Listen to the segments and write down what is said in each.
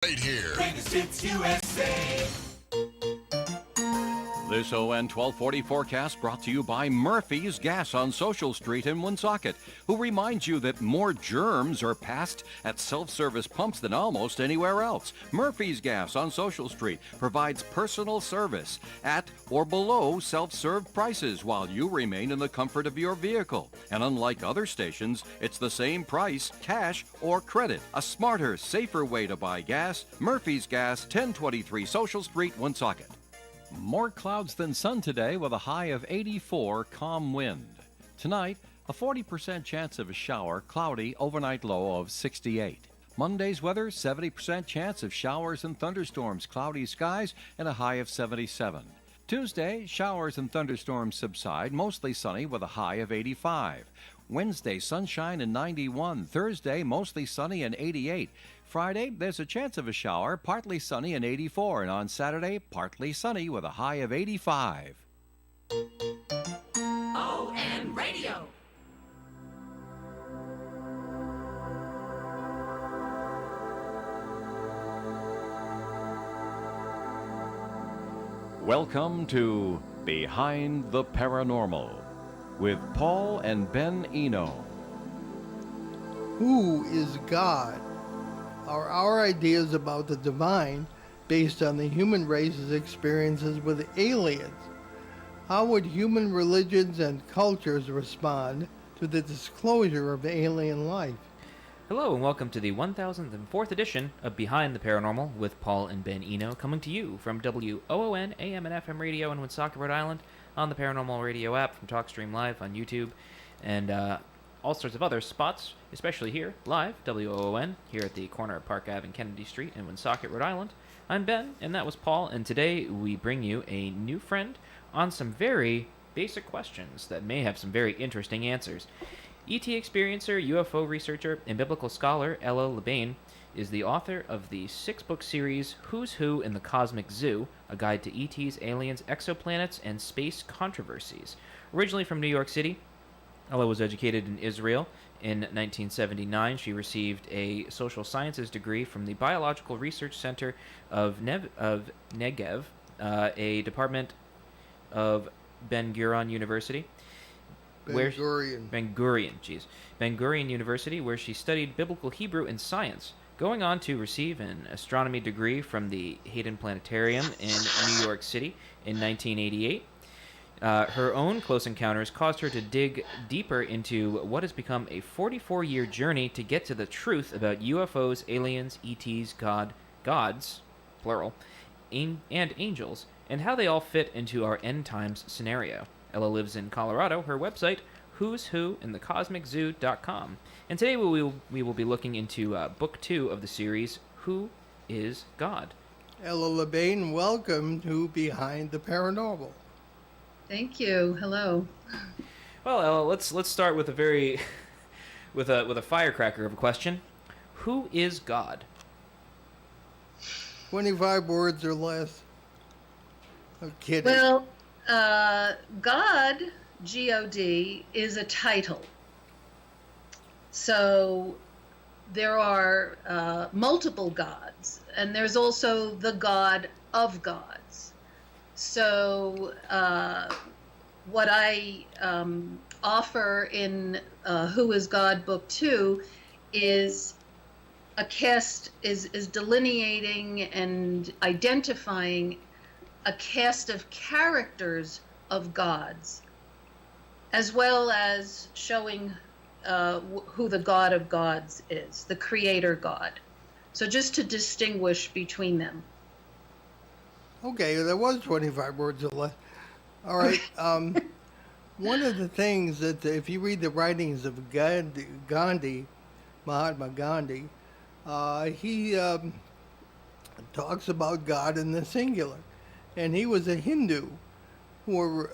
Right here. Greatest Hits USA. This ON 1240 forecast brought to you by Murphy's Gas on Social Street in Woonsocket, who reminds you that more germs are passed at self-service pumps than almost anywhere else. Murphy's Gas on Social Street provides personal service at or below self-serve prices while you remain in the comfort of your vehicle. And unlike other stations, it's the same price, cash or credit. A smarter, safer way to buy gas. Murphy's Gas, 1023 Social Street, Woonsocket. More clouds than sun today with a high of 84, calm wind. Tonight, a 40% chance of a shower, cloudy, overnight low of 68. Monday's weather, 70% chance of showers and thunderstorms, cloudy skies, and a high of 77. Tuesday, showers and thunderstorms subside, mostly sunny with a high of 85. Wednesday, sunshine and 91. Thursday, mostly sunny and 88. Friday, there's a chance of a shower, partly sunny and 84. And on Saturday, partly sunny with a high of 85. ON Radio. Welcome to Behind the Paranormal with Paul and Ben Eno. Who is God? Are our ideas about the divine based on the human race's experiences with aliens? How would human religions and cultures respond to the disclosure of alien life? Hello and welcome to the 1004th edition of Behind the Paranormal with Paul and Ben Eno, coming to you from WOON AM and FM radio in Woonsocket, Rhode Island, on the Paranormal Radio app, from TalkStream Live on YouTube, and all sorts of other spots, especially here, live, WOON, here at the corner of Park Ave and Kennedy Street in Woonsocket, Rhode Island. I'm Ben, and that was Paul, and today we bring you a new friend on some very basic questions that may have some very interesting answers. ET experiencer, UFO researcher, and biblical scholar Ella Lebain is the author of the 6-book series Who's Who in the Cosmic Zoo, a guide to ETs, aliens, exoplanets, and space controversies. Originally from New York City, Ella was educated in Israel. In 1979, she received a social sciences degree from the Biological Research Center of Negev, a department of Ben-Gurion University. Ben-Gurion University, where she studied Biblical Hebrew and science, going on to receive an astronomy degree from the Hayden Planetarium in New York City in 1988. Her own close encounters caused her to dig deeper into what has become a 44-year journey to get to the truth about UFOs, aliens, ETs, gods, plural, and angels, and how they all fit into our end times scenario. Ella lives in Colorado. Her website, who's who in the cosmiczoo.com. And today we will be looking into book 2 of the series, Who is God? Ella Lebain, welcome to Behind the Paranormal. Thank you. Hello. Well, Ella, let's start with a very with a firecracker of a question. Who is God? 25 words or less. I'm kidding. Well, God, G-O-D, is a title. So there are multiple gods, and there's also the God of gods. So what I offer in Who is God, Book 2, is a cast, is delineating and identifying a cast of characters of gods, as well as showing who the God of gods is, the creator God. So just to distinguish between them. Okay, there was 25 words or less. All right. One of the things that, if you read the writings of Gandhi, Mahatma Gandhi, he talks about God in the singular. And he was a Hindu, first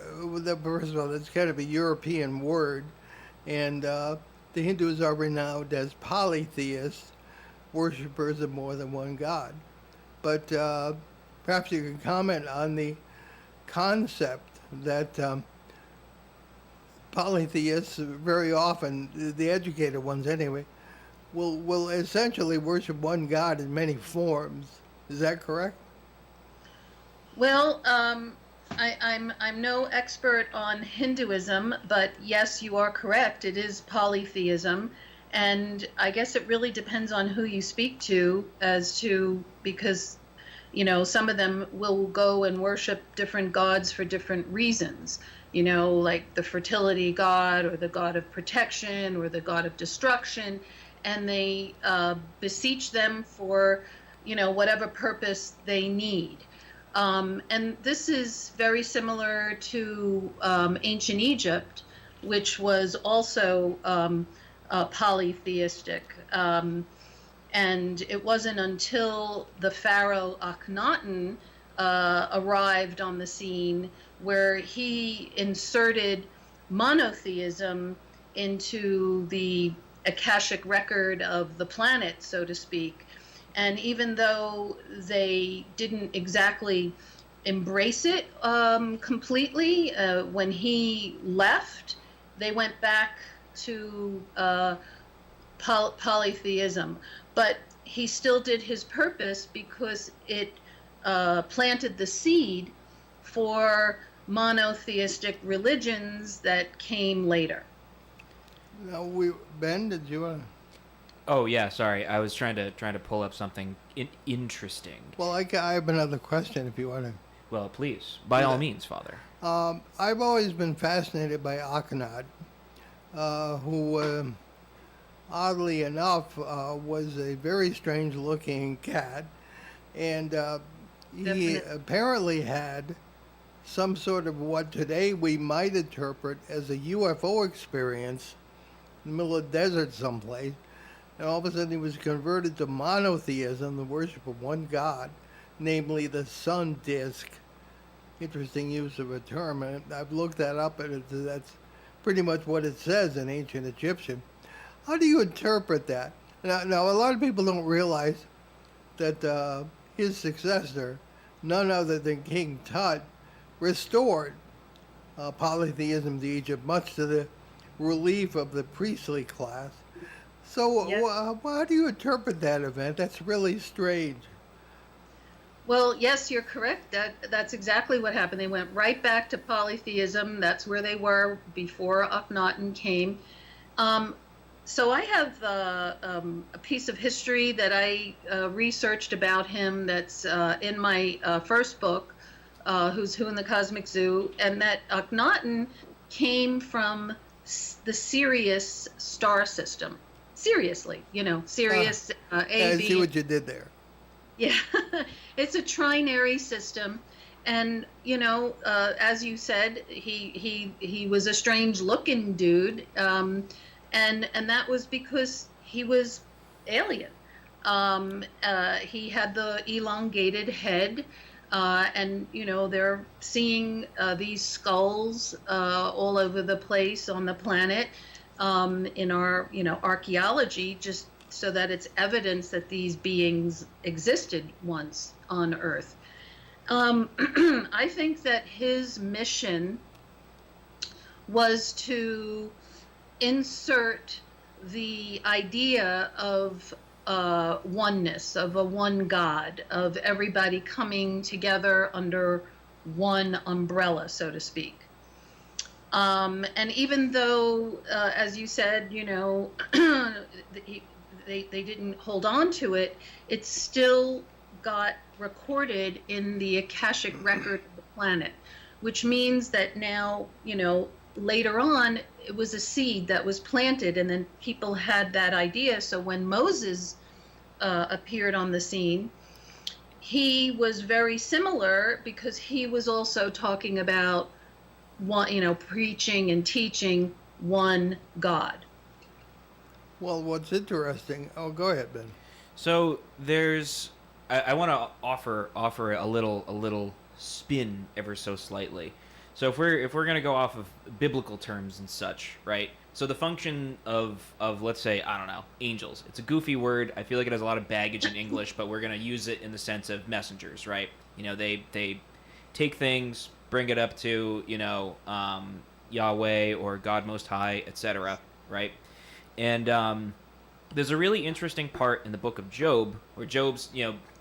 of all, that's kind of a European word, and the Hindus are renowned as polytheists, worshippers of more than one god. But perhaps you can comment on the concept that polytheists very often, the educated ones anyway, will essentially worship one God in many forms. Is that correct? Well, I'm no expert on Hinduism, but yes, you are correct. It is polytheism, and I guess it really depends on who you speak to, as to because some of them will go and worship different gods for different reasons. Like the fertility god, or the god of protection, or the god of destruction, and they beseech them for whatever purpose they need. And this is very similar to ancient Egypt, which was also polytheistic. And it wasn't until the pharaoh Akhenaten arrived on the scene where he inserted monotheism into the Akashic record of the planet, so to speak. And even though they didn't exactly embrace it completely, when he left, they went back to polytheism. But he still did his purpose because it planted the seed for monotheistic religions that came later. Now, Ben, did you want to? Oh yeah, sorry. I was trying to pull up something interesting. Well, I have another question if you want to. Well, please, by all means, Father. I've always been fascinated by Akhenaten, who, oddly enough, was a very strange-looking cat, and he apparently had some sort of what today we might interpret as a UFO experience in the middle of the desert someplace. And all of a sudden he was converted to monotheism, the worship of one God, namely the sun disk. Interesting use of a term, and I've looked that up, and that's pretty much what it says in ancient Egyptian. How do you interpret that? Now a lot of people don't realize that his successor, none other than King Tut, restored polytheism to Egypt, much to the relief of the priestly class. So Yes. how do you interpret that event? That's really strange. Well, yes, you're correct. That's exactly what happened. They went right back to polytheism. That's where they were before Akhenaten came. So I have a piece of history that I researched about him that's in my first book, Who's Who in the Cosmic Zoo, and that Akhenaten came from the Sirius star system. Seriously, Sirius A, I B. see what you did there. Yeah, it's a trinary system, and as you said, he was a strange-looking dude, and that was because he was alien. He had the elongated head, and they're seeing these skulls all over the place on the planet. In our archaeology, just so that it's evidence that these beings existed once on Earth. I think that his mission was to insert the idea of oneness, of a one God, of everybody coming together under one umbrella, so to speak. And even though, as you said, they didn't hold on to it, it still got recorded in the Akashic record of the planet, which means that now, later on, it was a seed that was planted, and then people had that idea. So when Moses appeared on the scene, he was very similar because he was also talking about one, preaching and teaching one God. Well, what's interesting? Oh, go ahead, Ben. So there's, I want to offer a little spin ever so slightly. So if we're gonna go off of biblical terms and such, right? So the function of let's say, I don't know, angels. It's a goofy word. I feel like it has a lot of baggage in English, but we're gonna use it in the sense of messengers, right? They take things, bring it up to Yahweh or God Most High, etc., right? And there's a really interesting part in the book of Job where Job's,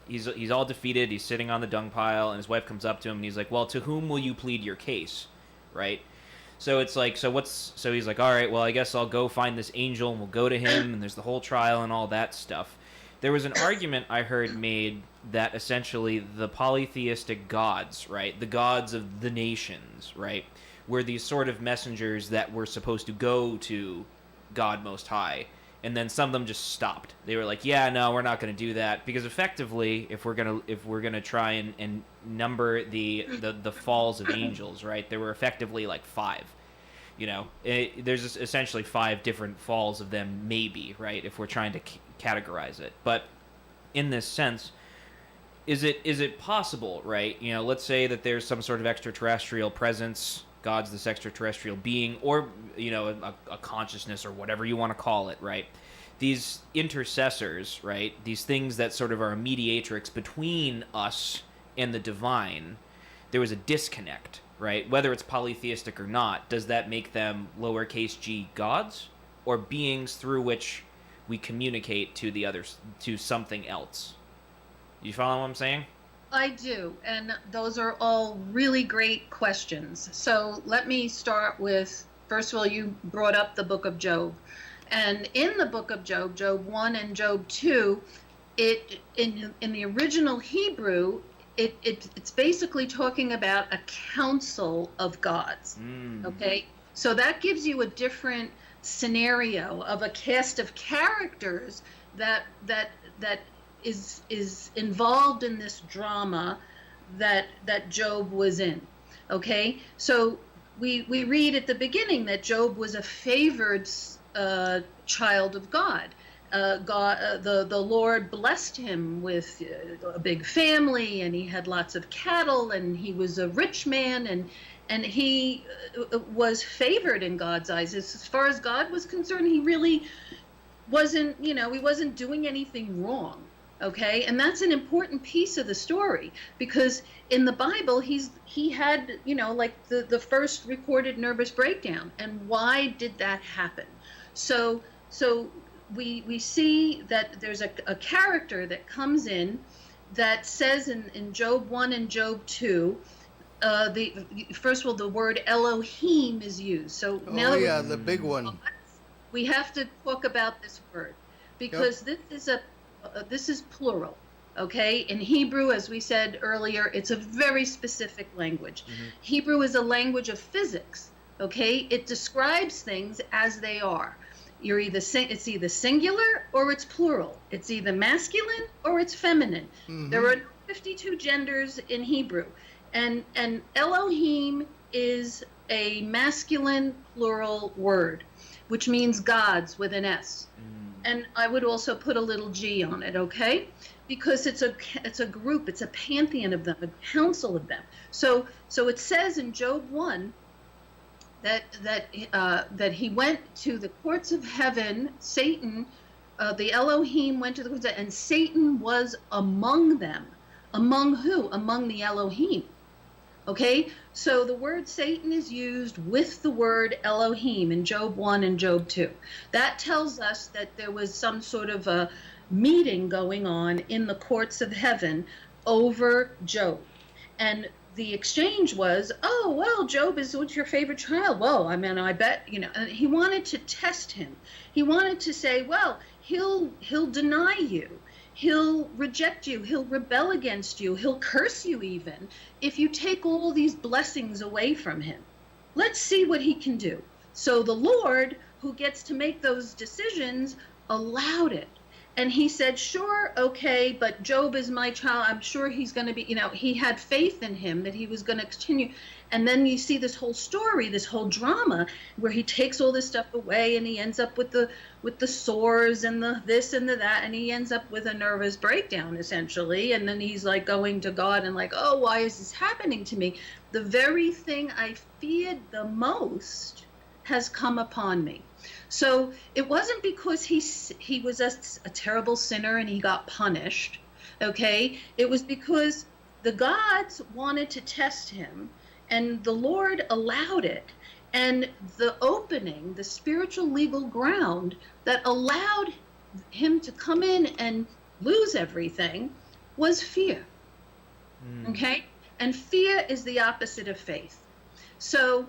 he's all defeated. He's sitting on the dung pile, and his wife comes up to him, and he's like, "Well, to whom will you plead your case?" Right? So it's like, so he's like, "All right, well, I guess I'll go find this angel, and we'll go to him, and there's the whole trial and all that stuff." There was an argument I heard made that essentially the polytheistic gods, right, the gods of the nations, right, were these sort of messengers that were supposed to go to God Most High. And then some of them just stopped. They were like, "Yeah, no, we're not going to do that," because effectively, if we're gonna try and number the falls of angels, right, there were effectively like 5. There's essentially 5 different falls of them, maybe, right, if we're trying to categorize it. But in this sense, is it possible, right? Let's say that there's some sort of extraterrestrial presence. God's this extraterrestrial being, or a consciousness, or whatever you want to call it, right? These intercessors, right? These things that sort of are a mediatrix between us and the divine. There was a disconnect, right? Whether it's polytheistic or not, does that make them lowercase g gods, or beings through which we communicate to the others, to something else? You follow what I'm saying? I do, and those are all really great questions. So let me start with, first of all, you brought up the book of Job. And in the book of Job, Job 1 and Job 2, in the original Hebrew, it's basically talking about a council of gods. Okay? So that gives you a different scenario of a cast of characters that is involved in this drama that Job was in. Okay, so we read at the beginning that Job was a favored child of God. The Lord blessed him with a big family, and he had lots of cattle, and he was a rich man, and he was favored in God's eyes. As far as God was concerned, he really wasn't, he wasn't doing anything wrong. Okay, and that's an important piece of the story, because in the Bible he had like the first recorded nervous breakdown. And why did that happen? So we see that there's a character that comes in that says in Job 1 and Job 2, first of all, the word Elohim is used. So now the big one. We have to talk about this word, because this is plural, okay? In Hebrew, as we said earlier, it's a very specific language. Hebrew is a language of physics, okay? It describes things as they are. It's either singular or it's plural. It's either masculine or it's feminine. There are 52 genders in Hebrew, and Elohim is a masculine plural word, which means gods with an S. And I would also put a little G on it, okay? Because it's a group, it's a pantheon of them, a council of them. So it says in Job 1 that he went to the courts of heaven. Satan, the Elohim went to the courts, and Satan was among them. Among who? Among the Elohim. Okay, so the word Satan is used with the word Elohim in Job 1 and Job 2. That tells us that there was some sort of a meeting going on in the courts of heaven over Job. And the exchange was, "Oh, well, Job is what's your favorite child?" Well, I mean, I bet, and he wanted to test him. He wanted to say, well, he'll deny you. He'll reject you. He'll rebel against you. He'll curse you even if you take all these blessings away from him. Let's see what he can do. So the Lord, who gets to make those decisions, allowed it. And he said, sure, okay, but Job is my child. I'm sure he's going to be, he had faith in him that he was going to continue. And then you see this whole story, this whole drama, where he takes all this stuff away, and he ends up with the sores and the this and the that, and he ends up with a nervous breakdown, essentially. And then he's like going to God and like, oh, why is this happening to me? The very thing I feared the most has come upon me. So it wasn't because he was a terrible sinner and he got punished, okay? It was because the gods wanted to test him, and the Lord allowed it. And the opening, the spiritual legal ground that allowed him to come in and lose everything was fear. Okay? And fear is the opposite of faith. So,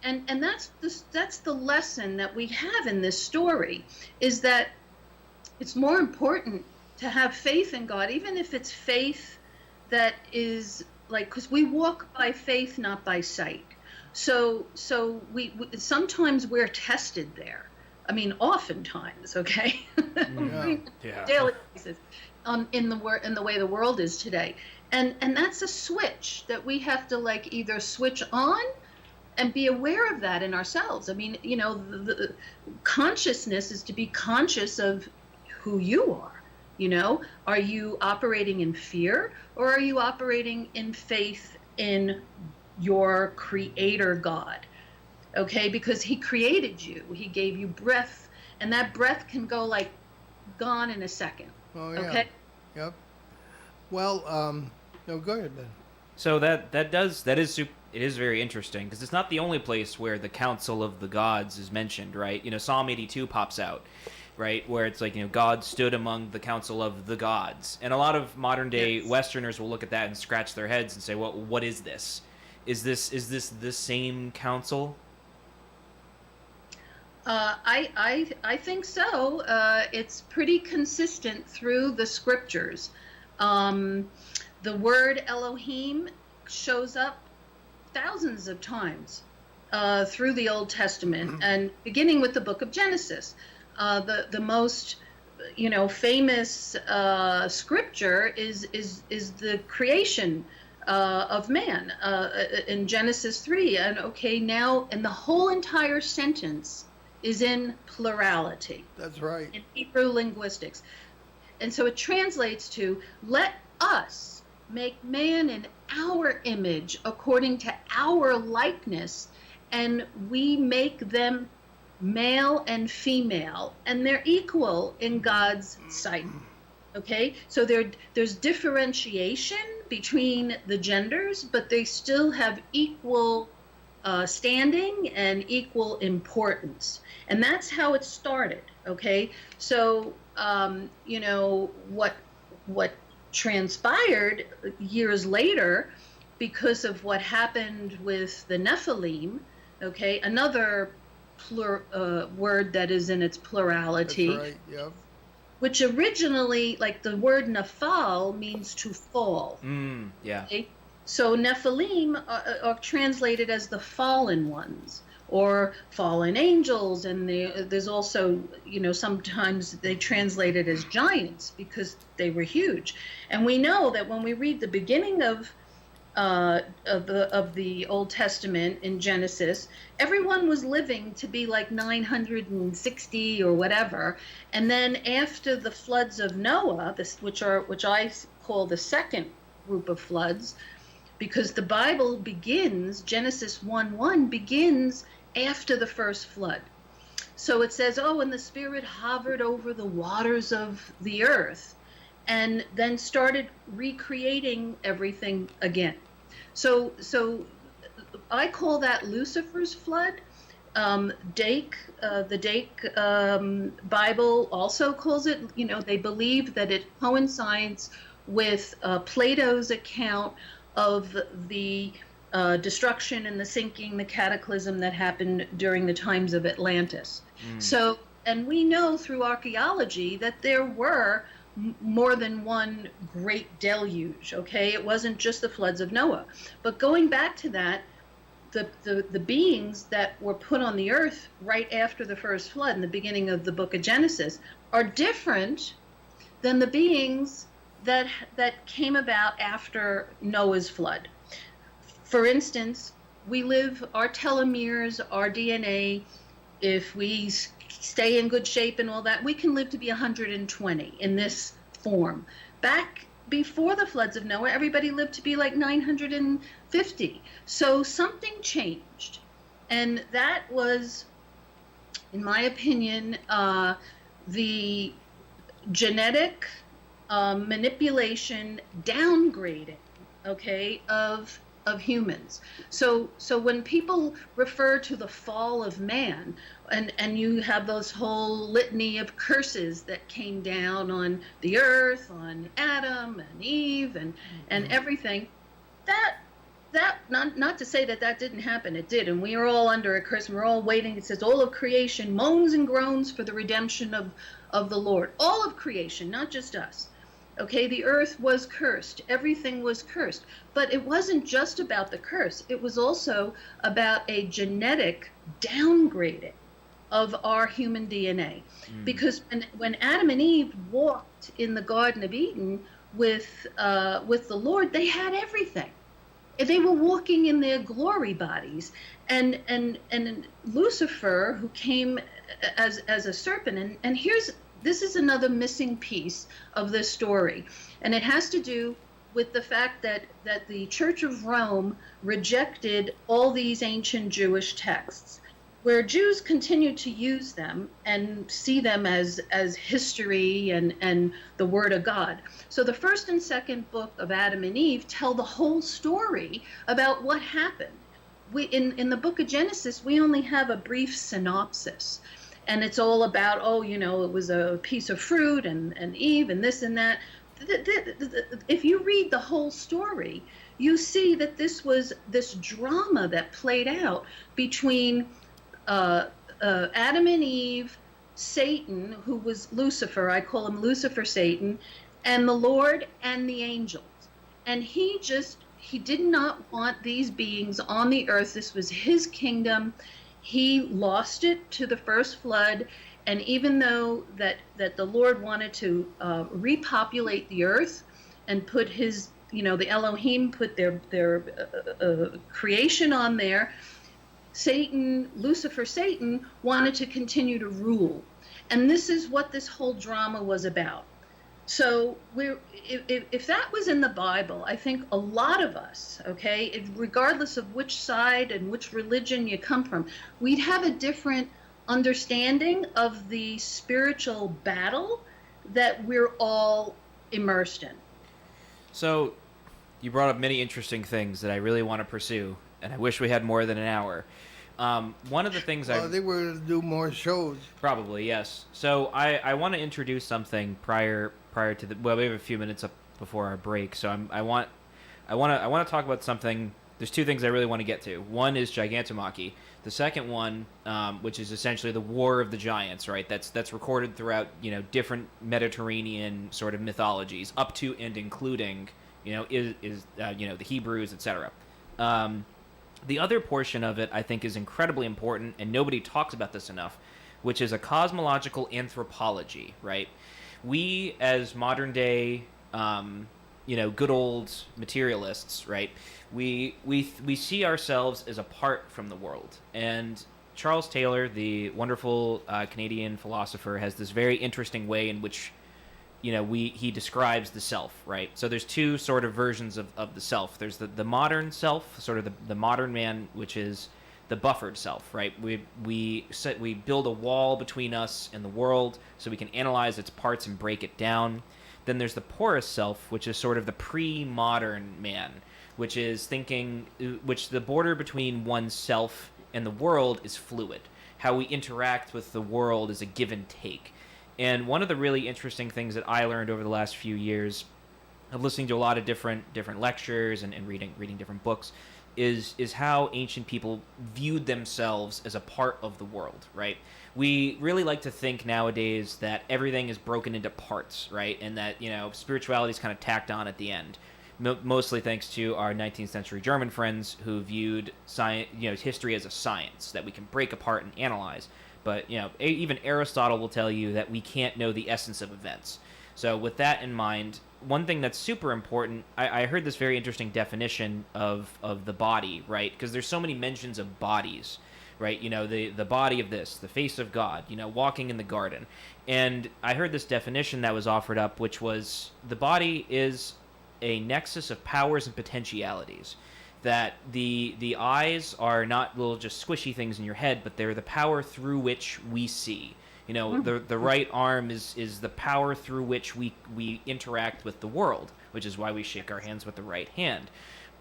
and that's the lesson that we have in this story, is that it's more important to have faith in God, even if it's faith that is like, because we walk by faith, not by sight. So we sometimes we're tested there. I mean, oftentimes, okay, daily basis, in the way the world is today, and that's a switch that we have to like either switch on and be aware of that in ourselves. I mean, you know, the consciousness is to be conscious of who you are. You know, are you operating in fear, or are you operating in faith in your creator God? Okay, because he created you, he gave you breath, and that breath can go like gone in a second. Oh yeah. Okay. Yep. Well, no, go ahead, Ben. So it is very interesting, because it's not the only place where the council of the gods is mentioned, right? You know, Psalm 82 pops out, right, where it's like, you know, God stood among the council of the gods, and a lot of modern day Westerners will look at that and scratch their heads and say, well, what is this? Is this the same council? I think so. It's pretty consistent through the scriptures. The word Elohim shows up thousands of times through the Old Testament, and beginning with the book of Genesis. The most, you know, famous scripture is the creation of man in Genesis 3. And okay, now, and the whole entire sentence is in plurality. That's right. In Hebrew linguistics. And so it translates to, let us make man in our image according to our likeness, and we make them male and female, and they're equal in God's sight. Okay, so there's differentiation between the genders, but they still have equal standing and equal importance, and that's how it started. Okay, so you know what transpired years later, because of what happened with the Nephilim. Okay, another word that is in its plurality. That's right. Yep. Which originally, like the word Nephal means to fall. Yeah. Okay? So Nephilim are translated as the fallen ones, or fallen angels, and there's also, you know, sometimes they translate it as giants because they were huge. And we know that when we read the beginning of the Old Testament in Genesis, everyone was living to be like 960 or whatever, and then after the floods of Noah, which I call the second group of floods, because the Bible begins, Genesis 1:1 begins after the first flood. So it says, oh, and the Spirit hovered over the waters of the earth, and then started recreating everything again. So I call that Lucifer's flood. Dake, the Dake Bible also calls it, you know, they believe that it coincides with Plato's account of the destruction and the sinking, the cataclysm that happened during the times of Atlantis. So, and we know through archaeology that there were more than one great deluge, okay? It wasn't just the floods of Noah. But going back to that, the beings that were put on the earth right after the first flood in the beginning of the book of Genesis are different than the beings that came about after Noah's flood. For instance, we live, our telomeres, our DNA, if we stay in good shape and all that, we can live to be 120 in this form. Back before the floods of Noah, everybody lived to be like 950. So something changed. And that was, in my opinion, the genetic manipulation, downgrading, okay, of of humans. So when people refer to the fall of man, and you have those whole litany of curses that came down on the earth, on Adam and Eve and everything, that not to say that didn't happen, it did, and we are all under a curse, and we're all waiting. It says all of creation moans and groans for the redemption of the Lord. All of creation, not just us. Okay, the earth was cursed. Everything was cursed. But it wasn't just about the curse. It was also about a genetic downgrading of our human DNA. Because when Adam and Eve walked in the Garden of Eden with the Lord, they had everything. They were walking in their glory bodies. And Lucifer, who came as a serpent, and this is another missing piece of this story, and it has to do with the fact that the Church of Rome rejected all these ancient Jewish texts, where Jews continued to use them and see them as history and the Word of God. So the first and second book of Adam and Eve tell the whole story about what happened. In the book of Genesis, we only have a brief synopsis. And it's all about, it was a piece of fruit and Eve and this and that. If you read the whole story, you see that this was this drama that played out between Adam and Eve, Satan, who was Lucifer, I call him Lucifer Satan, and the Lord and the angels. And he did not want these beings on the earth. This was his kingdom. He lost it to the first flood, and even though that the Lord wanted to repopulate the earth and put his, the Elohim put their creation on there, Lucifer Satan wanted to continue to rule. And this is what this whole drama was about. So if that was in the Bible, I think a lot of us, regardless of which side and which religion you come from, we'd have a different understanding of the spiritual battle that we're all immersed in. So you brought up many interesting things that I really want to pursue, and I wish we had more than an hour. One of the things I think we're going to do more shows. Probably, yes. So I want to introduce something prior to the. Well, we have a few minutes up before our break, so I want to talk about something. There's two things I really want to get to. One is Gigantomachy. The second one, which is essentially the War of the Giants, right? That's recorded throughout different Mediterranean sort of mythologies, up to and including the Hebrews, etc. The other portion of it, I think, is incredibly important, and nobody talks about this enough, which is a cosmological anthropology, right? We, as modern-day, good old materialists, right, we see ourselves as apart from the world. And Charles Taylor, the wonderful Canadian philosopher, has this very interesting way in which he describes the self, right? So there's two sort of versions of the self. There's the modern self, sort of the modern man, which is the buffered self, right? We build a wall between us and the world so we can analyze its parts and break it down. Then there's the porous self, which is sort of the pre-modern man, which is which the border between oneself and the world is fluid. How we interact with the world is a give and take. And one of the really interesting things that I learned over the last few years of listening to a lot of different lectures and reading different books is how ancient people viewed themselves as a part of the world, right? We really like to think nowadays that everything is broken into parts, right? And that, spirituality is kind of tacked on at the end. Mostly thanks to our 19th century German friends who viewed history as a science that we can break apart and analyze. But, even Aristotle will tell you that we can't know the essence of events. So with that in mind, one thing that's super important, I heard this very interesting definition of the body, right? Because there's so many mentions of bodies, right? The body of this, the face of God, walking in the garden. And I heard this definition that was offered up, which was the body is a nexus of powers and potentialities. That the eyes are not little just squishy things in your head, but they're the power through which we see. The right arm is the power through which we interact with the world, which is why we shake our hands with the right hand.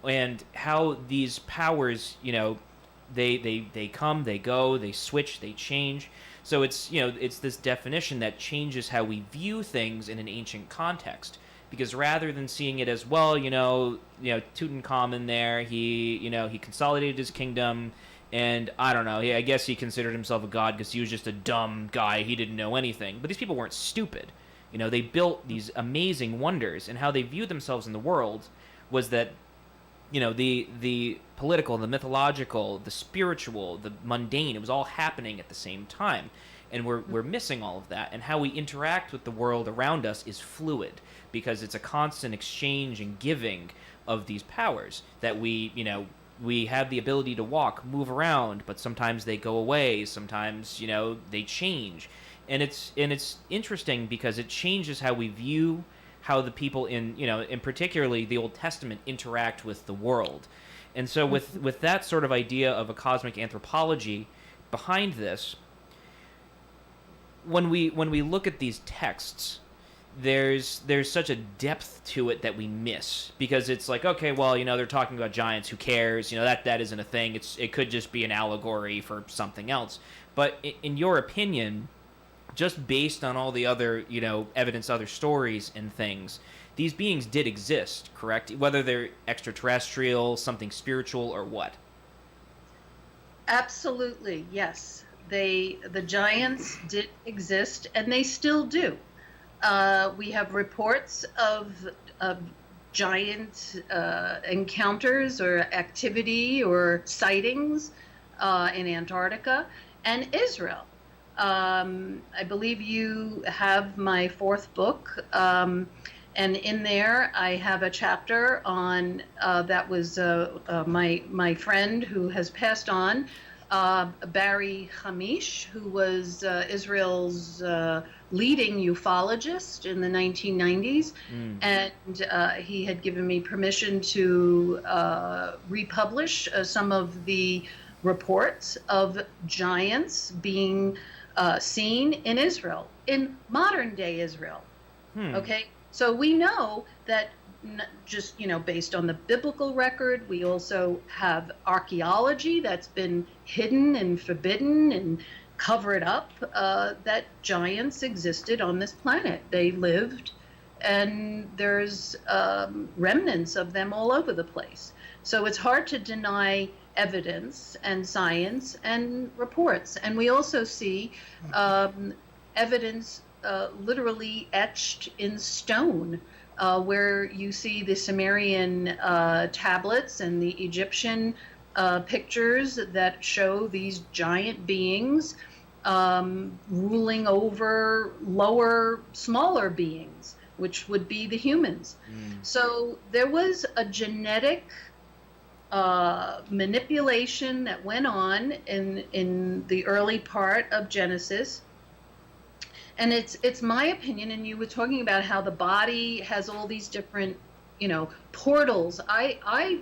and how these powers, they come, they go, they switch, they change. So it's it's this definition that changes how we view things in an ancient context. Because rather than seeing it as, well, Tutankhamun there, he consolidated his kingdom, and I don't know, I guess he considered himself a god because he was just a dumb guy, he didn't know anything. But these people weren't stupid. They built these amazing wonders, and how they viewed themselves in the world was that, the political, the mythological, the spiritual, the mundane, it was all happening at the same time. And we're missing all of that. And how we interact with the world around us is fluid, because it's a constant exchange and giving of these powers that we have the ability to walk, move around, but sometimes they go away, sometimes, they change. And it's interesting because it changes how we view how the people in particularly the Old Testament interact with the world. And so with that sort of idea of a cosmic anthropology behind this, when we look at these texts, there's such a depth to it that we miss, because it's like, okay, well, they're talking about giants, who cares? That isn't a thing. It could just be an allegory for something else. But in your opinion, just based on all the other, evidence, other stories and things, these beings did exist, correct? Whether they're extraterrestrial, something spiritual, or what? Absolutely, yes. The giants did exist, and they still do. We have reports of giant encounters or activity or sightings in Antarctica and Israel. I believe you have my fourth book, and in there I have a chapter on that was my friend who has passed on, Barry Hamish, who was Israel's leading ufologist in the 1990s, and he had given me permission to republish some of the reports of giants being seen in Israel, in modern day Israel. Okay, so we know that just based on the biblical record, we also have archaeology that's been hidden and forbidden and covered up, that giants existed on this planet. They lived, and there's remnants of them all over the place. So it's hard to deny evidence and science and reports. And we also see evidence literally etched in stone, where you see the Sumerian tablets and the Egyptian pictures that show these giant beings ruling over smaller beings, which would be the humans. So there was a genetic manipulation that went on in the early part of Genesis. And it's my opinion, and you were talking about how the body has all these different, portals. I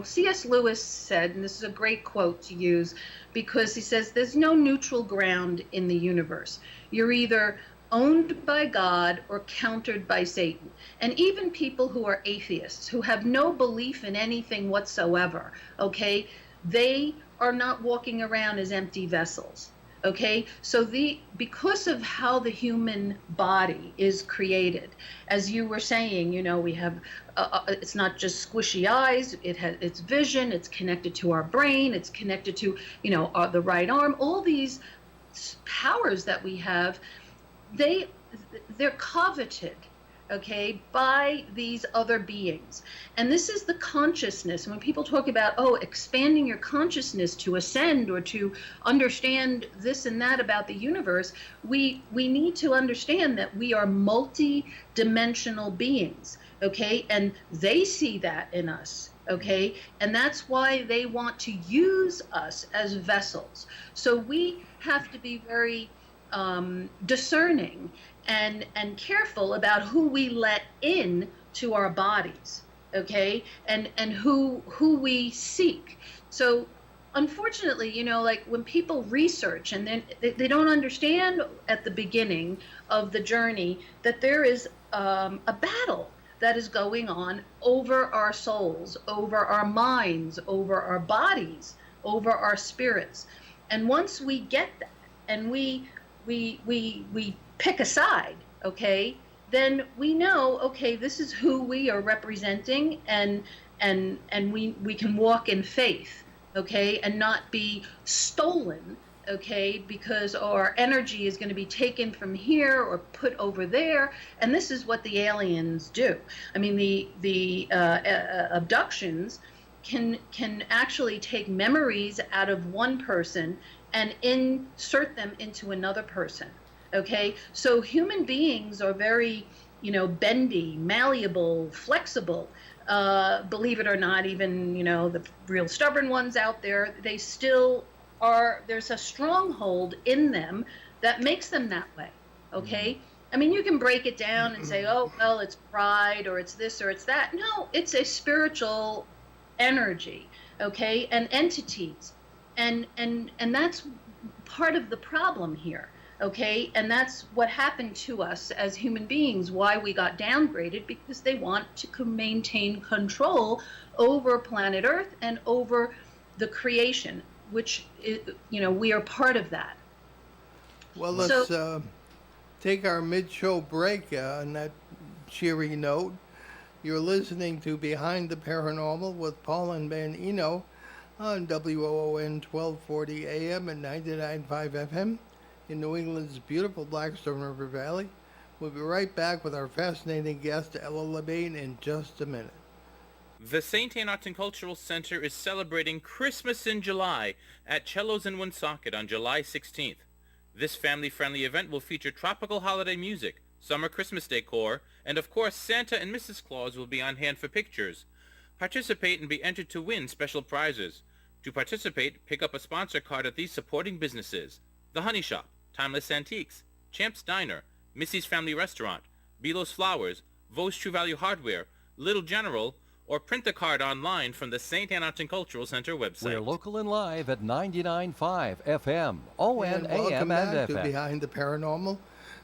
C.S. Lewis said, and this is a great quote to use, because he says, there's no neutral ground in the universe. You're either owned by God or countered by Satan. And even people who are atheists, who have no belief in anything whatsoever, okay, they are not walking around as empty vessels. Okay, so because of how the human body is created, as you were saying, we have it's not just squishy eyes. It has its vision. It's connected to our brain. It's connected to the right arm. All these powers that we have, they're coveted, okay, by these other beings. And this is the consciousness. When people talk about, expanding your consciousness to ascend or to understand this and that about the universe, we need to understand that we are multi-dimensional beings, okay? And they see that in us, okay? And that's why they want to use us as vessels. So we have to be very discerning and careful about who we let in to our bodies, okay, and who we seek. So unfortunately, like when people research and then they don't understand at the beginning of the journey that there is a battle that is going on over our souls, over our minds, over our bodies, over our spirits. And once we get that, and we pick a side, okay, then we know, okay, this is who we are representing, and we can walk in faith, okay, and not be stolen, okay, because our energy is going to be taken from here or put over there. And this is what the aliens do. I mean, the abductions can actually take memories out of one person and insert them into another person. Okay, so human beings are very, bendy, malleable, flexible. Believe it or not, even, the real stubborn ones out there, they still are, there's a stronghold in them that makes them that way. Okay, I mean, you can break it down and say, oh, well, it's pride, or it's this, or it's that. No, it's a spiritual energy, okay, and entities. And that's part of the problem here. Okay, and that's what happened to us as human beings, why we got downgraded, because they want to maintain control over planet Earth and over the creation, which, we are part of that. Well, let's take our mid-show break on that cheery note. You're listening to Behind the Paranormal with Paul and Ben Eno on WOON 1240 AM and 99.5 FM. In New England's beautiful Blackstone River Valley. We'll be right back with our fascinating guest, Ella Labine, in just a minute. The St. Anne Arts and Cultural Center is celebrating Christmas in July at Cellos in Woonsocket on July 16th. This family-friendly event will feature tropical holiday music, summer Christmas decor, and of course Santa and Mrs. Claus will be on hand for pictures. Participate and be entered to win special prizes. To participate, pick up a sponsor card at these supporting businesses: The Honey Shop, Timeless Antiques, Champ's Diner, Missy's Family Restaurant, Belo's Flowers, Vos True Value Hardware, Little General, or print the card online from the St. Anne Arts and Cultural Center website. We're local and live at 99.5 FM, ON, And AM, welcome and back to FM. Behind the Paranormal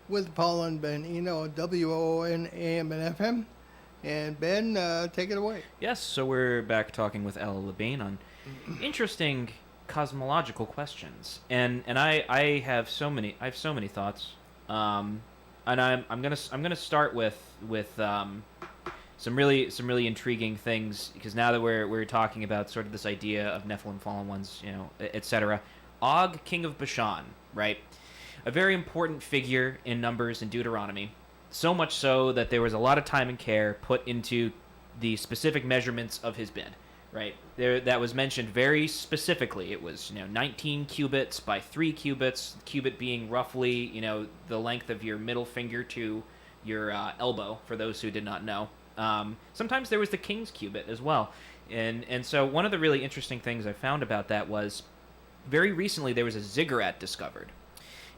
with Paul and Ben Eno at WOON AM and FM. And Ben, take it away. Yes, so we're back talking with Ella Labine on interesting cosmological questions, and I have so many thoughts, and I'm gonna start with some really intriguing things, because now that we're talking about sort of this idea of Nephilim, fallen ones, etc. Og, king of Bashan, right? A very important figure in Numbers and Deuteronomy, so much so that there was a lot of time and care put into the specific measurements of his bed. Right there, that was mentioned very specifically. It was 19 cubits by 3 cubits. Cubit being roughly the length of your middle finger to your elbow. For those who did not know, sometimes there was the king's cubit as well. And so one of the really interesting things I found about that was very recently there was a ziggurat discovered,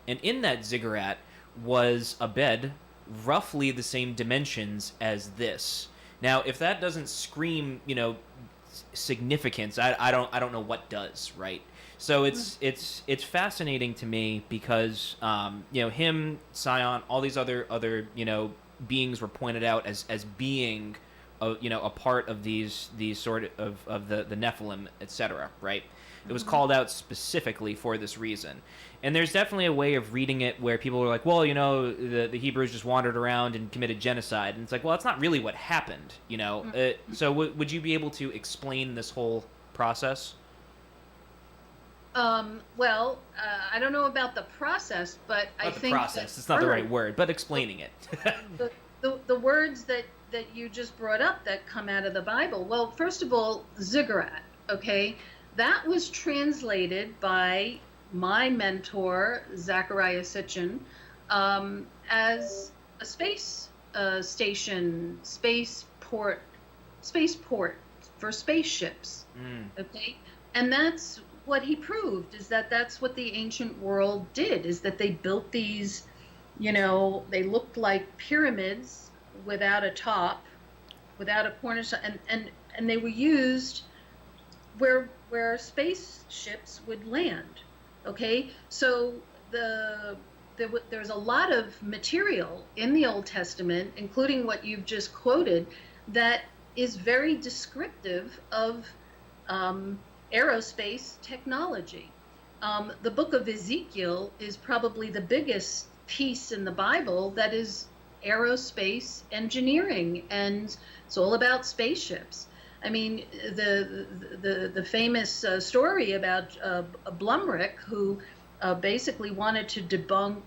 and in that ziggurat was a bed roughly the same dimensions as this. Now, if that doesn't scream, significance, I don't know what does, right? So it's fascinating to me because him, Sion, all these other beings were pointed out as being a part of these sort of the Nephilim, etc., right? It was called out specifically for this reason. And there's definitely a way of reading it where people are like, well, the Hebrews just wandered around and committed genocide. And it's like, well, that's not really what happened, So would you be able to explain this whole process? I don't know about the process, but I think process. It's not the right word, but explaining it. the words that you just brought up that come out of the Bible. Well, first of all, ziggurat, okay? That was translated by my mentor, Zachariah Sitchin, as a space station, spaceport for spaceships. Okay, and that's what he proved, is that that's what the ancient world did, is that they built these, they looked like pyramids without a top, without a cornice, and they were used where spaceships would land. Okay, so the there's a lot of material in the Old Testament, including what you've just quoted, that is very descriptive of aerospace technology. The book of Ezekiel is probably the biggest piece in the Bible that is aerospace engineering, and it's all about spaceships. I mean, the famous story about Blumrich, who basically wanted to debunk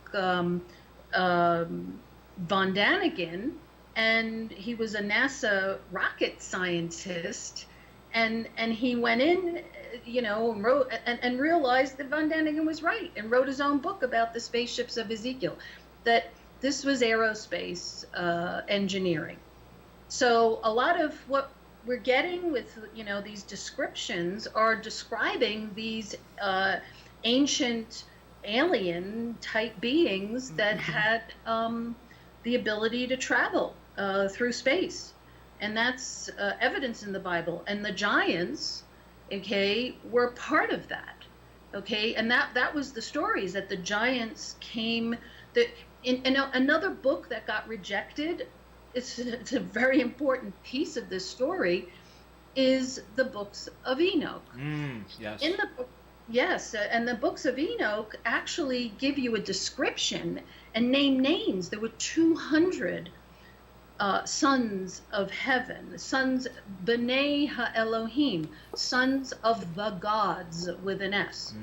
von Daniken, and he was a NASA rocket scientist, and he went in, and wrote and realized that von Daniken was right, and wrote his own book about the spaceships of Ezekiel, that this was aerospace engineering. So a lot of what we're getting with these descriptions are describing these ancient alien type beings that had the ability to travel through space, and that's evidence in the Bible. And the giants, okay, were part of that, okay, and that was the stories that the giants came. In another book that got rejected, it's a very important piece of this story, is the books of Enoch. Yes. Yes, and the books of Enoch actually give you a description and name names. There were 200 sons of heaven, sons, B'nai Ha-Elohim, sons of the gods with an S.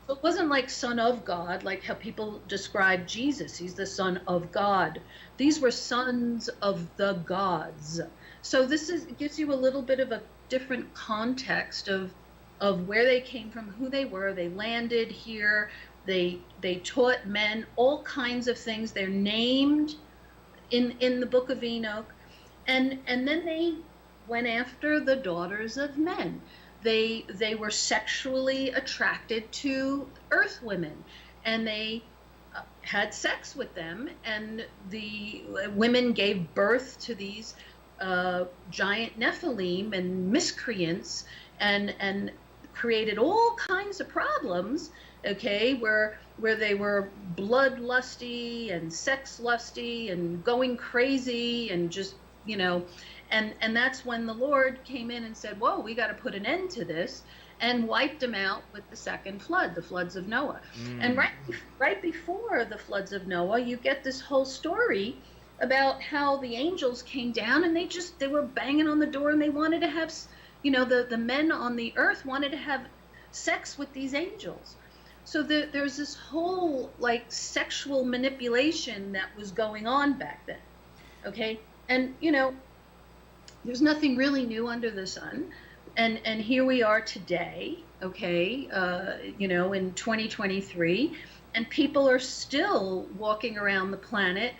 So it wasn't like son of God, like how people describe Jesus. He's the son of God. These were sons of the gods. So gives you a little bit of a different context of where they came from, who they were. They landed here. They taught men all kinds of things. They're named in the book of Enoch, and then they went after the daughters of men. They were sexually attracted to earth women, and they had sex with them, and the women gave birth to these giant Nephilim and miscreants, and created all kinds of problems, okay, where they were bloodlusty and sex lusty and going crazy and just, and that's when the Lord came in and said, whoa, we got to put an end to this, and wiped them out with the second flood, the floods of Noah. And right before the floods of Noah, you get this whole story about how the angels came down, and they were banging on the door, and they wanted to have, the men on the earth wanted to have sex with these angels. So there's this whole sexual manipulation that was going on back then, okay? And there's nothing really new under the sun, and here we are today, okay? In 2023, and people are still walking around the planet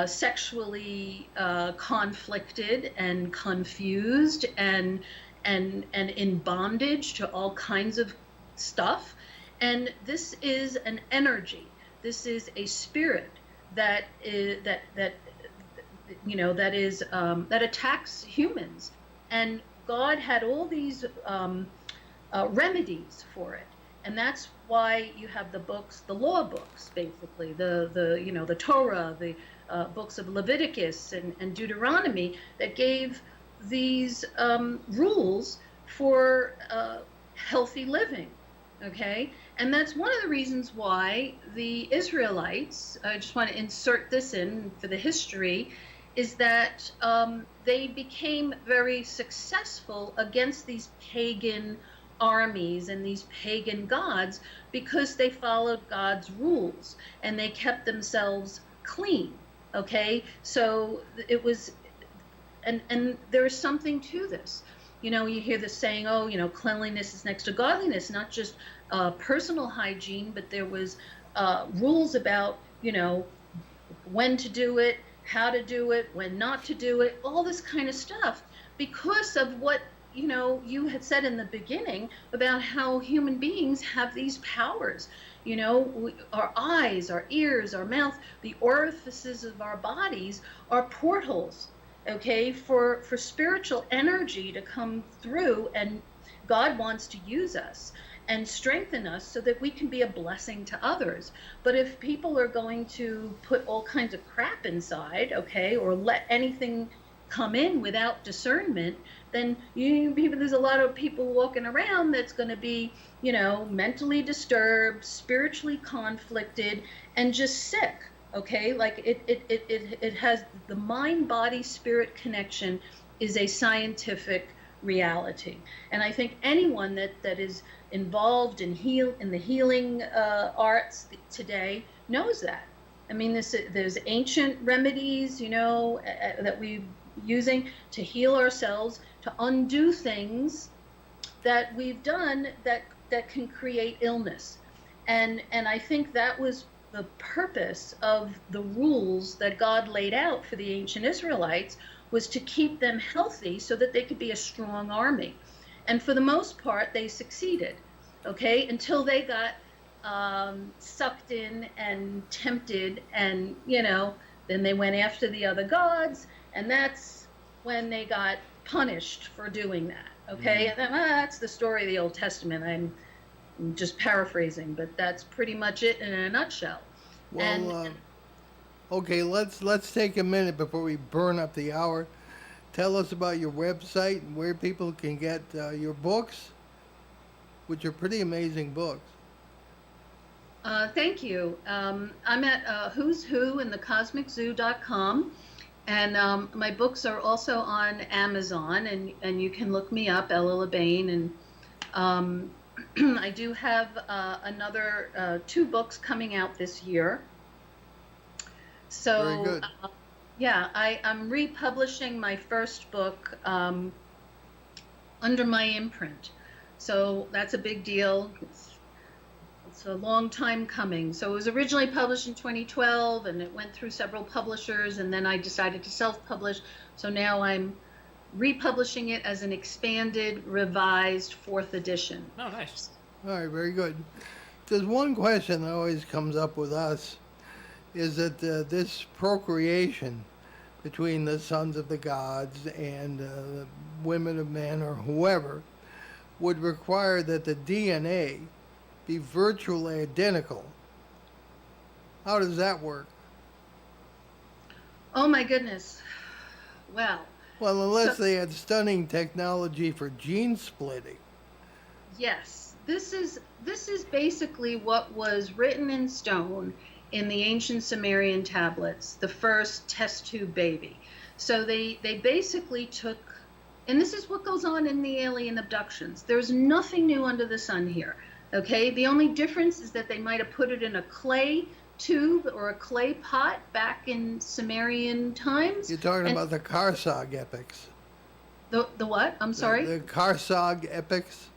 sexually conflicted and confused and in bondage to all kinds of stuff. And this is an energy. This is a spirit that attacks humans. And God had all these remedies for it. And that's why you have the books, the law books, basically, the Torah, the books of Leviticus and Deuteronomy, that gave these rules for healthy living. Okay, and that's one of the reasons why the Israelites, I just want to insert this in for the history, is that they became very successful against these pagan armies and these pagan gods because they followed God's rules and they kept themselves clean. Okay, so it was, and there is something to this. You hear the saying, cleanliness is next to godliness, not just personal hygiene, but there was rules about, when to do it, how to do it, when not to do it, all this kind of stuff, because of what, you had said in the beginning about how human beings have these powers. Our eyes, our ears, our mouth, the orifices of our bodies are portals, okay, for spiritual energy to come through, and God wants to use us. and strengthen us so that we can be a blessing to others. But if people are going to put all kinds of crap inside, okay, or let anything come in without discernment, then there's a lot of people walking around that's going to be, mentally disturbed, spiritually conflicted, and just sick. Okay, like it has the mind, body, spirit connection is a scientific reality, and I think anyone that is involved in the healing arts today knows that. I mean, there's ancient remedies, that we're using to heal ourselves, to undo things that we've done that can create illness, and I think that was the purpose of the rules that God laid out for the ancient Israelites, was to keep them healthy so that they could be a strong army. And for the most part, they succeeded, okay, until they got sucked in and tempted, and, then they went after the other gods, and that's when they got punished for doing that, okay? And that's the story of the Old Testament. I'm just paraphrasing, but that's pretty much it in a nutshell. Well, okay, let's take a minute before we burn up the hour. Tell us about your website and where people can get your books, which are pretty amazing books. Thank you. I'm at Who's Who and thecosmiczoo.com, and my books are also on Amazon, and you can look me up, Ella LeBain, and I do have another 2 books coming out this year. So, very good. I'm republishing my first book under my imprint. So that's a big deal. It's a long time coming. So it was originally published in 2012, and it went through several publishers, and then I decided to self-publish. So now I'm republishing it as an expanded, revised 4th edition. Oh, nice. All right, very good. There's one question that always comes up with us, is that this procreation between the sons of the gods and the women of men or whoever would require that the DNA be virtually identical. How does that work? Oh my goodness. Well, unless they had stunning technology for gene splitting. Yes, this is basically what was written in stone in the ancient Sumerian tablets, the first test tube baby. So they basically took, and this is what goes on in the alien abductions. There's nothing new under the sun here, okay? The only difference is that they might have put it in a clay tube or a clay pot back in Sumerian times. You're talking about the Karsag epics. The what? I'm sorry? The Karsag epics.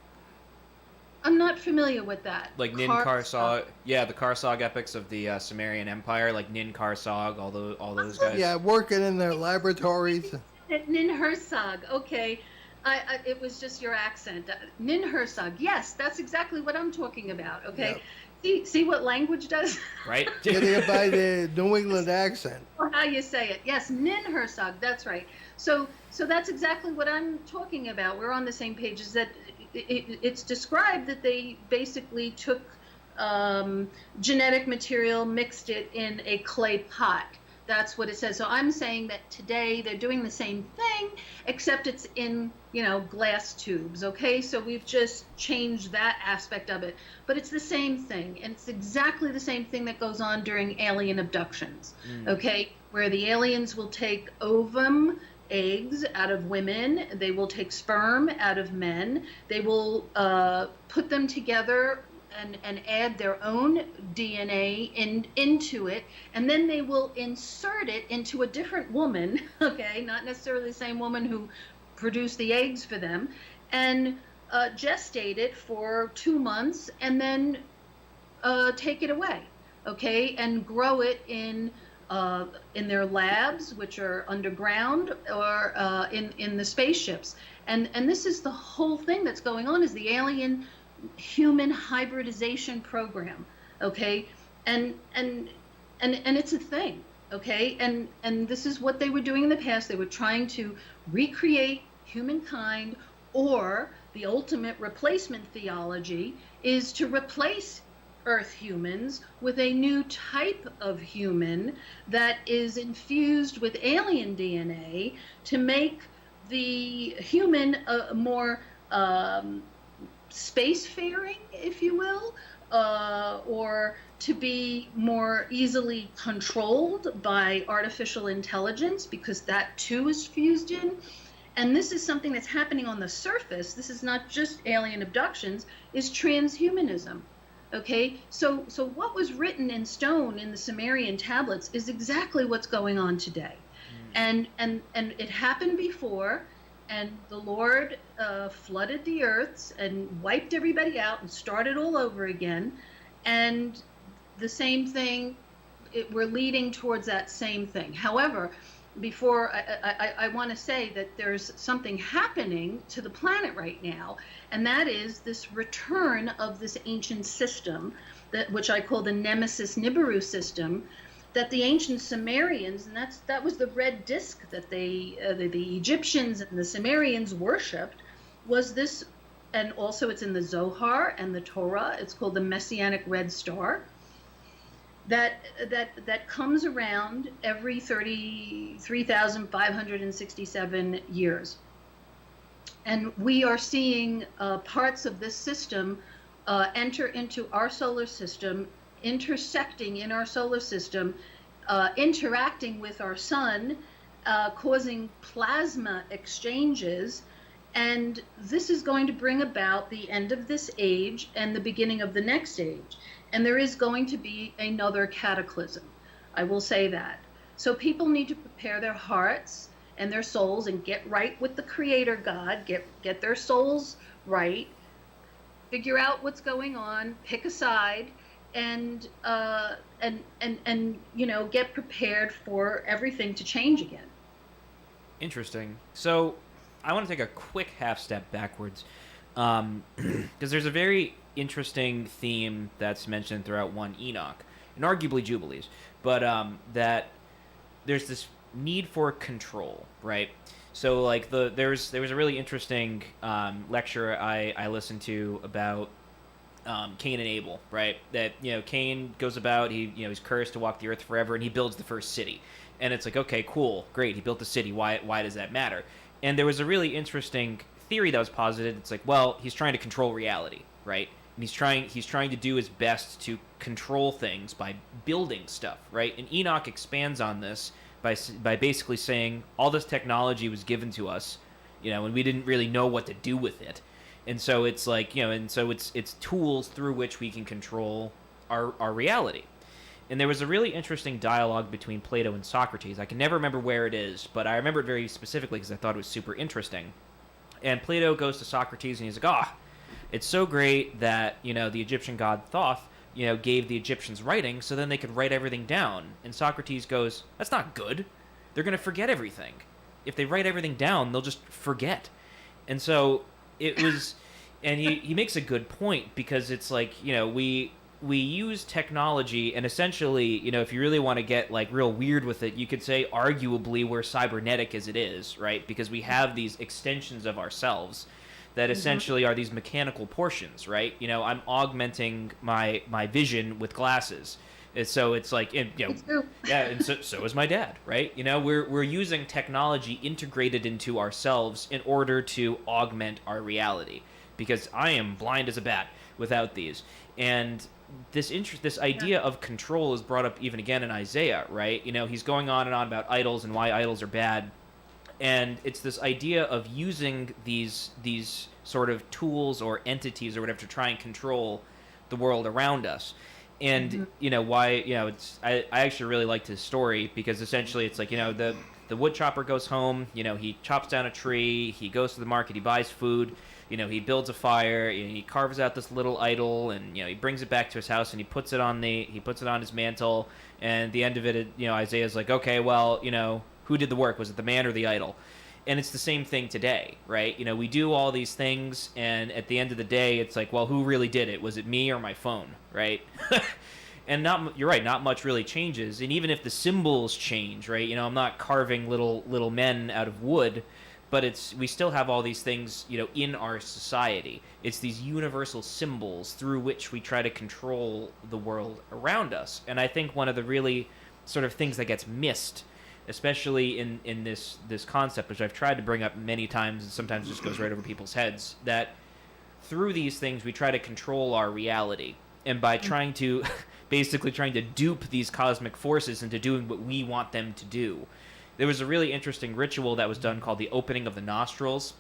I'm not familiar with that. Like Nin Karsag, the Karsag epics of the Sumerian Empire, like Nin Karsag, all those guys. Yeah, working in their laboratories. Ninhursag, okay. It was just your accent. Ninhursag, yes, that's exactly what I'm talking about, okay? Yep. See what language does? Right? Getting it by the New England accent. Or how you say it. Yes, Ninhursag, that's right. So that's exactly what I'm talking about. We're on the same page. Is that it's described that they basically took genetic material, mixed it in a clay pot. That's what it says. So I'm saying that today they're doing the same thing, except it's in, glass tubes, okay? So we've just changed that aspect of it. But it's the same thing, and it's exactly the same thing that goes on during alien abductions, okay? Where the aliens will take ovum, eggs out of women, they will take sperm out of men, they will put them together and add their own DNA into it, and then they will insert it into a different woman, okay, not necessarily the same woman who produced the eggs for them, and gestate it for 2 months, and then take it away, okay, and grow it in their labs, which are underground, or in the spaceships. And this is the whole thing that's going on, is the alien human hybridization program, okay? And it's a thing, okay? And this is what they were doing in the past. They were trying to recreate humankind Or the ultimate replacement theology is to replace Earth humans with a new type of human that is infused with alien DNA to make the human more spacefaring, if you will, or to be more easily controlled by artificial intelligence, because that too is fused in. And this is something that's happening on the surface. This is not just alien abductions, is transhumanism. Okay, so what was written in stone in the Sumerian tablets is exactly what's going on today. And it happened before, and the Lord flooded the earths and wiped everybody out and started all over again. And the same thing, we're leading towards that same thing. However, before I want to say that there's something happening to the planet right now, and that is this return of this ancient system, which I call the Nemesis Nibiru system, that the ancient Sumerians, and that was the red disk that the Egyptians and the Sumerians worshipped, was this, and also it's in the Zohar and the Torah. It's called the Messianic Red Star. That comes around every 33,567 years. And we are seeing parts of this system enter into our solar system, intersecting in our solar system, interacting with our sun, causing plasma exchanges. And this is going to bring about the end of this age and the beginning of the next age. And there is going to be another cataclysm. I will say that. So people need to prepare their hearts and their souls and get right with the Creator God, get their souls right, figure out what's going on, pick a side, and get prepared for everything to change again. Interesting. So I want to take a quick half step backwards, because there's a very interesting theme that's mentioned throughout 1 Enoch, and arguably Jubilees, but that there's this need for control, right? So like there was a really interesting lecture I listened to about Cain and Abel, right? That Cain goes about, he's cursed to walk the earth forever, and he builds the first city, and it's like, okay, cool, great, he built the city. Why does that matter? And there was a really interesting theory that was posited. It's like, well, he's trying to control reality, right? And he's trying to do his best to control things by building stuff, right? And Enoch expands on this by basically saying all this technology was given to us, and we didn't really know what to do with it. And so it's like, and so it's tools through which we can control our reality. And there was a really interesting dialogue between Plato and Socrates. I can never remember where it is, but I remember it very specifically because I thought it was super interesting. And Plato goes to Socrates and he's like, it's so great that, the Egyptian god Thoth, gave the Egyptians writing so then they could write everything down. And Socrates goes, that's not good. They're going to forget everything. If they write everything down, they'll just forget. And so it was, and he makes a good point, because it's like, we use technology, and essentially, if you really want to get like real weird with it, you could say arguably we're cybernetic as it is, right? Because we have these extensions of ourselves that essentially are these mechanical portions, right? I'm augmenting my vision with glasses. And so it's like, yeah, and so is my dad, right? We're using technology integrated into ourselves in order to augment our reality, because I am blind as a bat without these. And this idea of control is brought up even again in Isaiah, right? He's going on and on about idols and why idols are bad. And it's this idea of using these sort of tools or entities or whatever to try and control the world around us. And I actually really liked his story, because essentially it's like, the wood chopper goes home, he chops down a tree, he goes to the market, he buys food, he builds a fire, he carves out this little idol, and he brings it back to his house and he puts it on his mantle. And at the end of it, Isaiah's like, okay, well, who did the work? Was it the man or the idol? And it's the same thing today, right? We do all these things, and at the end of the day, it's like, well, who really did it? Was it me or my phone, right? And you're right, not much really changes. And even if the symbols change, right? I'm not carving little men out of wood, but we still have all these things, in our society. It's these universal symbols through which we try to control the world around us. And I think one of the really sort of things that gets missed, especially in this concept, which I've tried to bring up many times and sometimes just goes right over people's heads, that through these things we try to control our reality. And by trying to basically trying to dupe these cosmic forces into doing what we want them to do. There was a really interesting ritual that was done called the opening of the nostrils,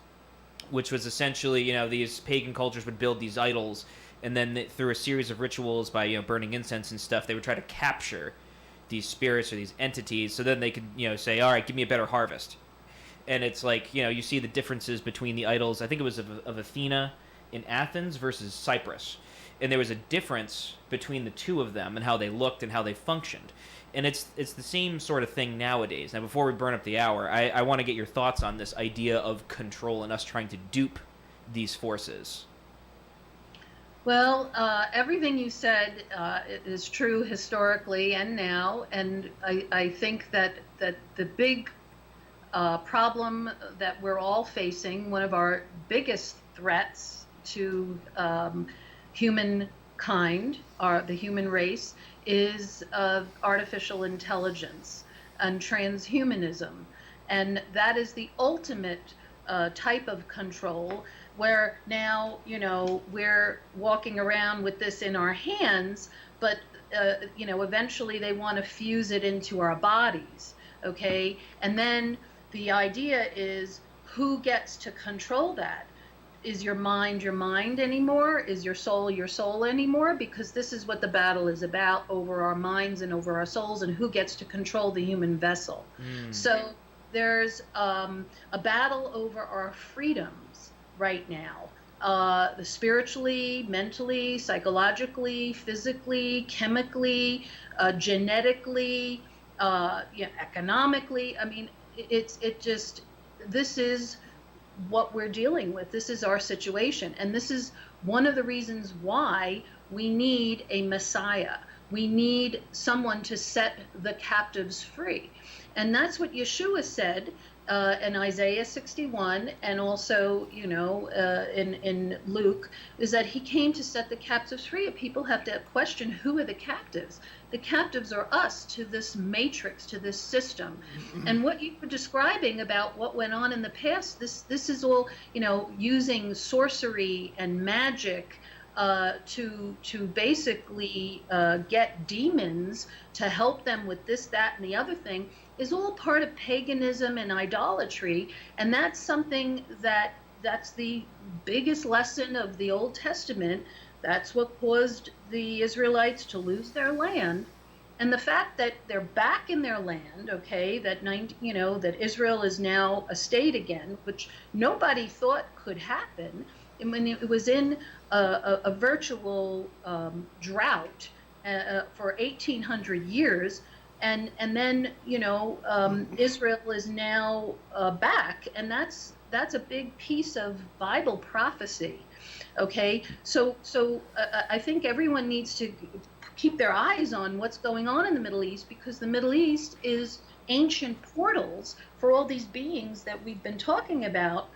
which was essentially, these pagan cultures would build these idols, and then through a series of rituals by, burning incense and stuff, they would try to capture these spirits or these entities, so then they could, say, all right, give me a better harvest. And it's like, you see the differences between the idols. I think it was of Athena in Athens versus Cyprus. And there was a difference between the two of them and how they looked and how they functioned. And it's the same sort of thing nowadays. Now, before we burn up the hour, I want to get your thoughts on this idea of control and us trying to dupe these forces. Well, everything you said is true historically and now, and I think that the big problem that we're all facing, one of our biggest threats to humankind, or the human race, is artificial intelligence and transhumanism. And that is the ultimate type of control, where now, we're walking around with this in our hands, but, eventually they want to fuse it into our bodies, okay? And then the idea is, who gets to control that? Is your mind anymore? Is your soul anymore? Because this is what the battle is about, over our minds and over our souls, and who gets to control the human vessel. So there's a battle over our freedoms right now, spiritually, mentally, psychologically, physically, chemically, genetically, economically. I mean, this is what we're dealing with. This is our situation. And this is one of the reasons why we need a Messiah. We need someone to set the captives free. And that's what Yeshua said in Isaiah 61, and also, in Luke, is that he came to set the captives free. People have to question, who are the captives? The captives are us, to this matrix, to this system. And what you were describing about what went on in the past, this is all, using sorcery and magic to basically get demons to help them with this, that, and the other thing, is all part of paganism and idolatry. And that's something that's the biggest lesson of the Old Testament. That's what caused the Israelites to lose their land. And the fact that they're back in their land, okay, that Israel is now a state again, which nobody thought could happen. And when it was in a virtual drought for 1,800 years, and then Israel is now back, and that's a big piece of Bible prophecy. Okay, so I think everyone needs to keep their eyes on what's going on in the Middle East, because the Middle East is ancient portals for all these beings that we've been talking about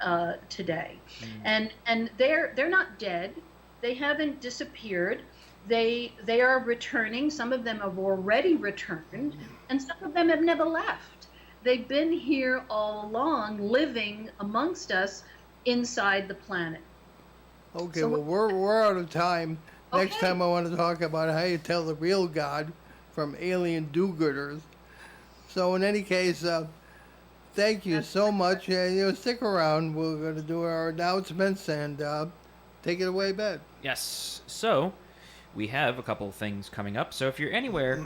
today. And they're not dead. They haven't disappeared. They are returning. Some of them have already returned, and some of them have never left. They've been here all along, living amongst us inside the planet. Okay, So well, we're out of time. Next Okay. time I want to talk about how you tell the real God from alien do-gooders. So in any case, thank you so much. And stick around. We're going to do our announcements, and take it away, Ben. Yes. So we have a couple of things coming up. So if you're anywhere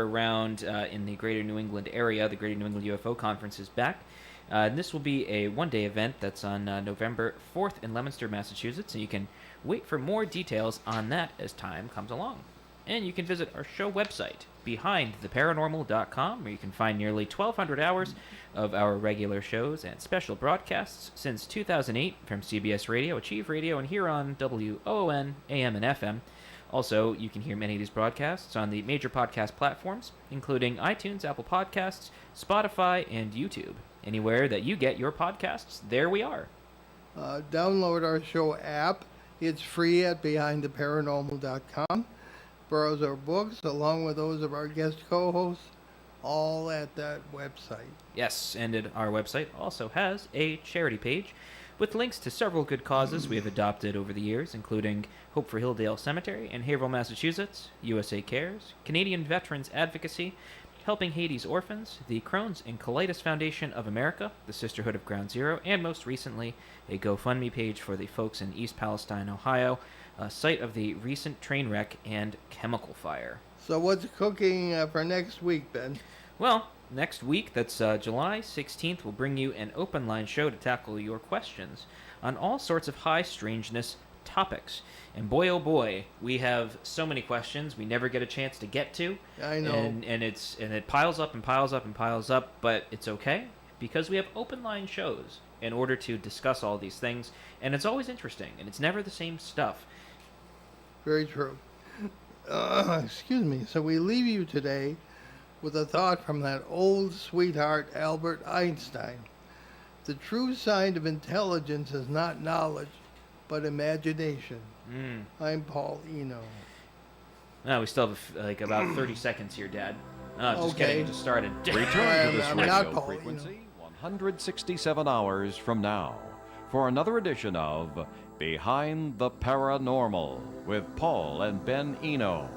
around in the Greater New England area, the Greater New England UFO Conference is back. And this will be a one-day event that's on November 4th in Leominster, Massachusetts, and you can wait for more details on that as time comes along. And you can visit our show website, behindtheparanormal.com, where you can find nearly 1,200 hours of our regular shows and special broadcasts since 2008 from CBS Radio, Achieve Radio, and here on WOON, AM, and FM. Also, you can hear many of these broadcasts on the major podcast platforms, including iTunes, Apple Podcasts, Spotify, and YouTube. Anywhere that you get your podcasts, there we are. Download our show app. It's free at BehindTheParanormal.com. Browse our books along with those of our guest co-hosts, all at that website. Yes, and our website also has a charity page with links to several good causes we have adopted over the years, including Hope for Hilldale Cemetery in Haverhill, Massachusetts, USA Cares, Canadian Veterans Advocacy, Helping Haiti's Orphans, the Crohn's and Colitis Foundation of America, the Sisterhood of Ground Zero, and most recently, a GoFundMe page for the folks in East Palestine, Ohio, site of the recent train wreck and chemical fire. So what's cooking for next week, Ben? Well, next week, that's July 16th, we'll bring you an open line show to tackle your questions on all sorts of high strangeness topics. And boy, oh boy, we have so many questions we never get a chance to get to. I know. And it piles up and piles up and piles up, but it's okay because we have open line shows in order to discuss all these things, and it's always interesting, and it's never the same stuff. Very true. Excuse me. So we leave you today with a thought from that old sweetheart Albert Einstein. The true sign of intelligence is not knowledge, but imagination. I'm Paul Eno. No, we still have like about 30 seconds here, Dad. Just Okay. kidding, just started. Return to this I'm not radio Paul, frequency 167 hours from now for another edition of Behind the Paranormal with Paul and Ben Eno.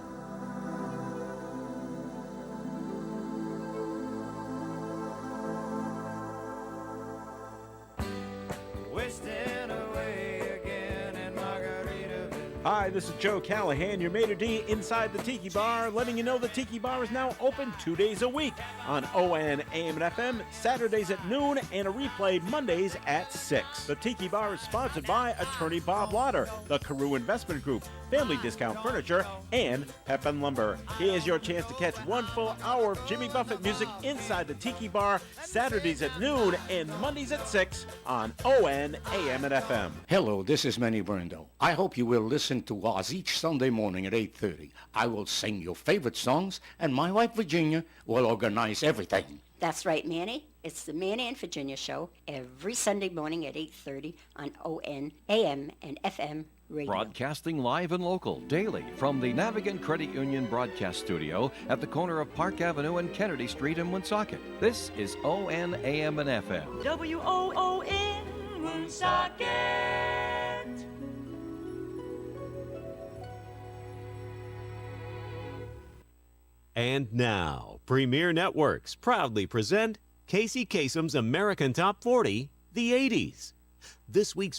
Hi, this is Joe Callahan, your maitre d' inside the Tiki Bar, letting you know the Tiki Bar is now open 2 days a week on ON, AM, and FM, Saturdays at noon, and a replay Mondays at 6. The Tiki Bar is sponsored by attorney Bob Lauder, the Carew Investment Group, Family Discount Furniture, and Pep & Lumber. Here's your chance to catch 1 full hour of Jimmy Buffett music inside the Tiki Bar, Saturdays at noon and Mondays at 6 on ON, AM, and FM. Hello, this is Manny Brando. I hope you will listen to us each Sunday morning at 8:30. I will sing your favorite songs, and my wife Virginia will organize everything. That's right, Manny. It's the Manny and Virginia Show every Sunday morning at 8:30 on ON, AM, and FM radio. Broadcasting live and local daily from the Navigant Credit Union broadcast studio at the corner of Park Avenue and Kennedy Street in Woonsocket. This is ON, AM, and FM. WOON Woonsocket. And now, Premier Networks proudly present Casey Kasem's American Top 40, the 80s. This week's